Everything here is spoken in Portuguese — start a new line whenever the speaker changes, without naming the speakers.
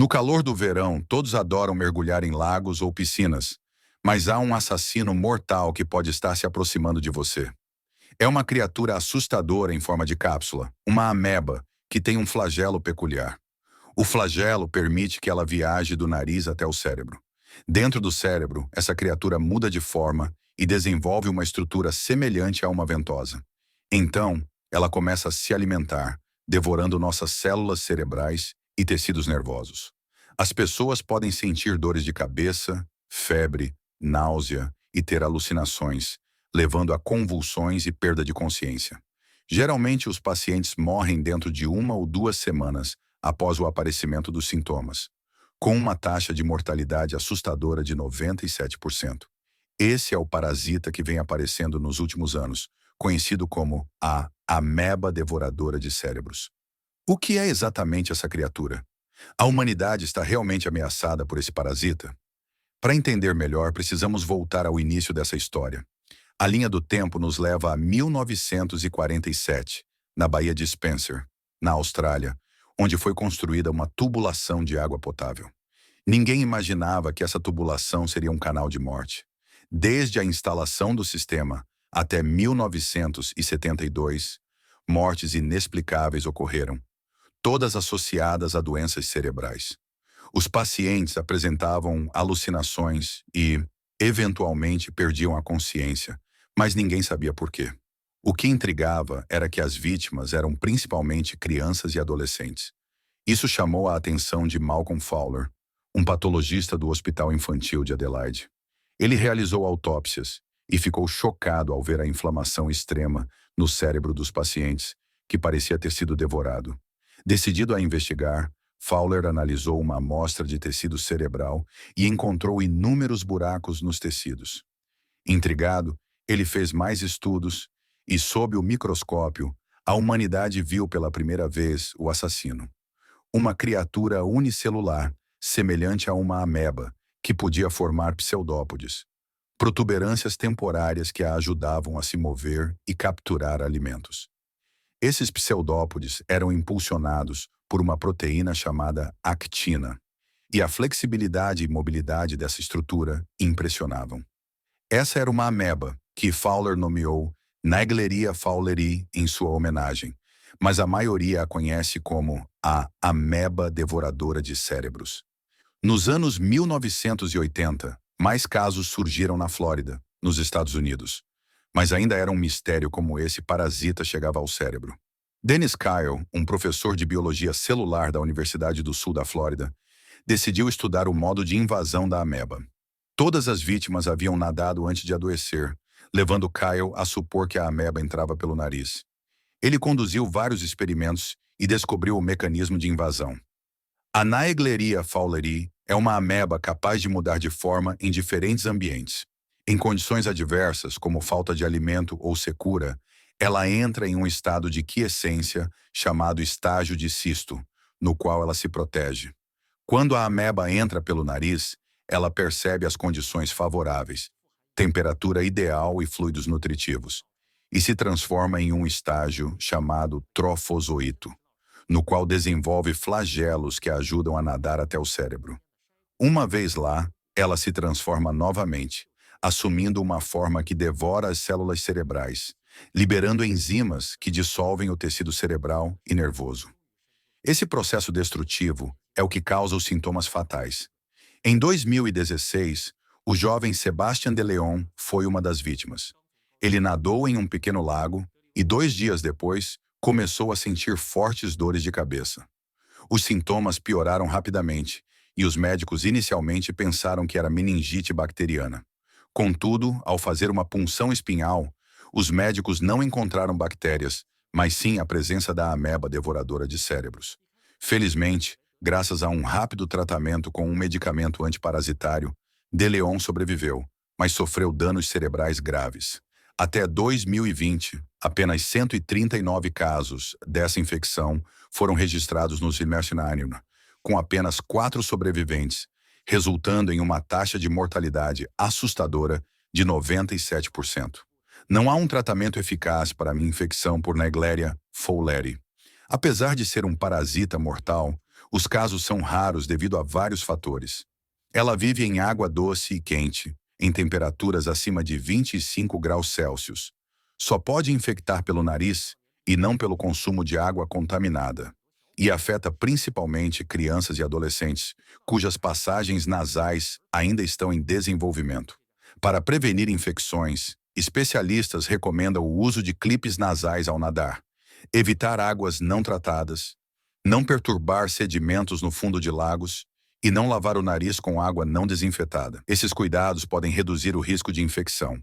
No calor do verão, todos adoram mergulhar em lagos ou piscinas, mas há um assassino mortal que pode estar se aproximando de você. É uma criatura assustadora em forma de cápsula, uma ameba, que tem um flagelo peculiar. O flagelo permite que ela viaje do nariz até o cérebro. Dentro do cérebro, essa criatura muda de forma e desenvolve uma estrutura semelhante a uma ventosa. Então, ela começa a se alimentar, devorando nossas células cerebrais e tecidos nervosos. As pessoas podem sentir dores de cabeça, febre, náusea e ter alucinações, levando a convulsões e perda de consciência. Geralmente, os pacientes morrem dentro de 1 ou 2 semanas após o aparecimento dos sintomas, com uma taxa de mortalidade assustadora de 97%. Esse é o parasita que vem aparecendo nos últimos anos, conhecido como a ameba devoradora de cérebros. O que é exatamente essa criatura? A humanidade está realmente ameaçada por esse parasita? Para entender melhor, precisamos voltar ao início dessa história. A linha do tempo nos leva a 1947, na Baía de Spencer, na Austrália, onde foi construída uma tubulação de água potável. Ninguém imaginava que essa tubulação seria um canal de morte. Desde a instalação do sistema até 1972, mortes inexplicáveis ocorreram, todas associadas a doenças cerebrais. Os pacientes apresentavam alucinações e, eventualmente, perdiam a consciência, mas ninguém sabia por quê. O que intrigava era que as vítimas eram principalmente crianças e adolescentes. Isso chamou a atenção de Malcolm Fowler, um patologista do Hospital Infantil de Adelaide. Ele realizou autópsias e ficou chocado ao ver a inflamação extrema no cérebro dos pacientes, que parecia ter sido devorado. Decidido a investigar, Fowler analisou uma amostra de tecido cerebral e encontrou inúmeros buracos nos tecidos. Intrigado, ele fez mais estudos e, sob o microscópio, a humanidade viu pela primeira vez o assassino. Uma criatura unicelular, semelhante a uma ameba, que podia formar pseudópodes, protuberâncias temporárias que a ajudavam a se mover e capturar alimentos. Esses pseudópodes eram impulsionados por uma proteína chamada actina, e a flexibilidade e mobilidade dessa estrutura impressionavam. Essa era uma ameba, que Fowler nomeou Naegleria fowleri em sua homenagem, mas a maioria a conhece como a ameba devoradora de cérebros. Nos anos 1980, mais casos surgiram na Flórida, nos Estados Unidos, mas ainda era um mistério como esse parasita chegava ao cérebro. Dennis Kyle, um professor de biologia celular da Universidade do Sul da Flórida, decidiu estudar o modo de invasão da ameba. Todas as vítimas haviam nadado antes de adoecer, levando Kyle a supor que a ameba entrava pelo nariz. Ele conduziu vários experimentos e descobriu o mecanismo de invasão. A Naegleria fowleri é uma ameba capaz de mudar de forma em diferentes ambientes. Em condições adversas, como falta de alimento ou secura, ela entra em um estado de quiescência chamado estágio de cisto, no qual ela se protege. Quando a ameba entra pelo nariz, ela percebe as condições favoráveis, temperatura ideal e fluidos nutritivos, e se transforma em um estágio chamado trofozoito, no qual desenvolve flagelos que a ajudam a nadar até o cérebro. Uma vez lá, ela se transforma novamente, assumindo uma forma que devora as células cerebrais, liberando enzimas que dissolvem o tecido cerebral e nervoso. Esse processo destrutivo é o que causa os sintomas fatais. Em 2016, o jovem Sebastián de León foi uma das vítimas. Ele nadou em um pequeno lago e 2 dias depois começou a sentir fortes dores de cabeça. Os sintomas pioraram rapidamente e os médicos inicialmente pensaram que era meningite bacteriana. Contudo, ao fazer uma punção espinhal, os médicos não encontraram bactérias, mas sim a presença da ameba devoradora de cérebros. Felizmente, graças a um rápido tratamento com um medicamento antiparasitário, De León sobreviveu, mas sofreu danos cerebrais graves. Até 2020, apenas 139 casos dessa infecção foram registrados no Smithsonian, com apenas 4 sobreviventes, resultando em uma taxa de mortalidade assustadora de 97%. Não há um tratamento eficaz para a infecção por Naegleria fowleri. Apesar de ser um parasita mortal, Os casos são raros devido a vários fatores. Ela vive em água doce e quente, em temperaturas acima de 25 graus Celsius. Só pode infectar pelo nariz e não pelo consumo de água contaminada. E afeta principalmente crianças e adolescentes, cujas passagens nasais ainda estão em desenvolvimento. Para prevenir infecções, especialistas recomendam o uso de clipes nasais ao nadar, evitar águas não tratadas, não perturbar sedimentos no fundo de lagos e não lavar o nariz com água não desinfetada. Esses cuidados podem reduzir o risco de infecção.